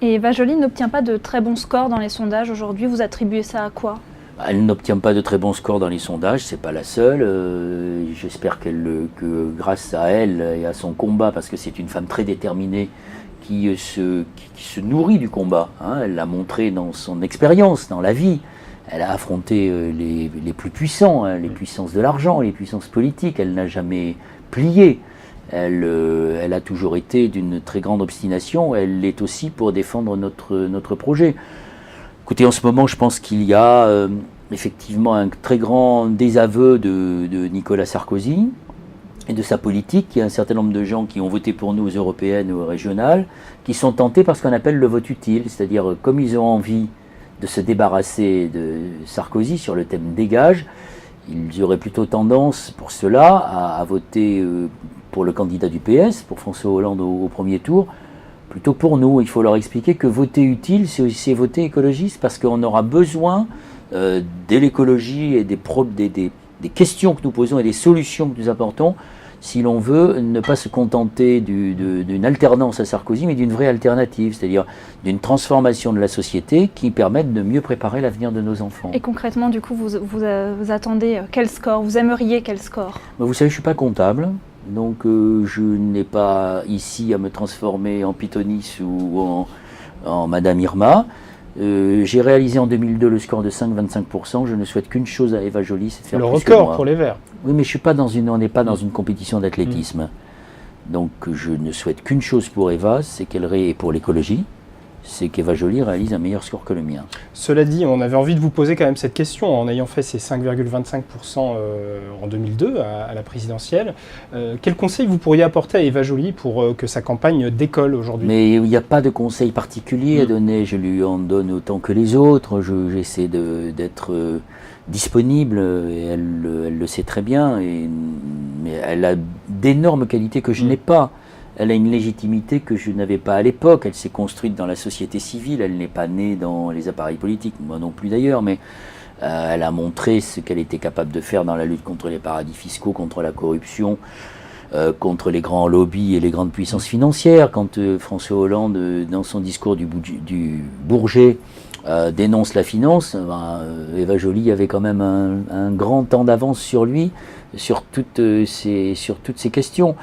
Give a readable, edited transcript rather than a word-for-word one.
Et Eva Joly n'obtient pas de très bons scores dans les sondages aujourd'hui. Vous attribuez ça à quoi ? Elle n'obtient pas de très bons scores dans les sondages, c'est pas la seule. J'espère que grâce à elle et à son combat, parce que c'est une femme très déterminée qui se nourrit du combat. Elle l'a montré dans son expérience, dans la vie. Elle a affronté les plus puissants, les puissances de l'argent, les puissances politiques. Elle n'a jamais plié. Elle a toujours été d'une très grande obstination. Elle l'est aussi pour défendre notre projet. Écoutez, en ce moment, je pense qu'il y a effectivement un très grand désaveu de Nicolas Sarkozy et de sa politique. Il y a un certain nombre de gens qui ont voté pour nous aux européennes ou aux régionales, qui sont tentés par ce qu'on appelle le vote utile, c'est-à-dire comme ils ont envie de se débarrasser de Sarkozy sur le thème des gages, ils auraient plutôt tendance pour cela à voter pour le candidat du PS, pour François Hollande au premier tour, plutôt pour nous. Il faut leur expliquer que voter utile, c'est aussi voter écologiste, parce qu'on aura besoin de l'écologie et des questions que nous posons et des solutions que nous apportons, si l'on veut ne pas se contenter d'une alternance à Sarkozy, mais d'une vraie alternative, c'est-à-dire d'une transformation de la société qui permette de mieux préparer l'avenir de nos enfants. Et concrètement, du coup, vous attendez quel score ? Vous aimeriez quel score ? Vous savez, je ne suis pas comptable. Donc je n'ai pas ici à me transformer en Pythonis ou en Madame Irma. J'ai réalisé en 2002 le score de 5,25%. Je ne souhaite qu'une chose à Eva Joly, c'est de faire le plus que moi. Le record pour les Verts. Oui, mais on n'est pas dans une compétition d'athlétisme. Donc je ne souhaite qu'une chose pour Eva, c'est et pour l'écologie, c'est qu'Eva Joly réalise un meilleur score que le mien. Cela dit, on avait envie de vous poser quand même cette question en ayant fait ces 5,25% en 2002 à la présidentielle. Quel conseil vous pourriez apporter à Eva Joly pour que sa campagne décolle aujourd'hui ? Mais il n'y a pas de conseil particulier à donner, je lui en donne autant que les autres, j'essaie d'être disponible, et elle le sait très bien, mais elle a d'énormes qualités que je n'ai pas. Elle a une légitimité que je n'avais pas à l'époque. Elle s'est construite dans la société civile. Elle n'est pas née dans les appareils politiques, moi non plus d'ailleurs, mais elle a montré ce qu'elle était capable de faire dans la lutte contre les paradis fiscaux, contre la corruption, contre les grands lobbies et les grandes puissances financières. Quand François Hollande, dans son discours du Bourget, dénonce la finance, Eva Joly avait quand même un grand temps d'avance sur lui, sur toutes ces questions.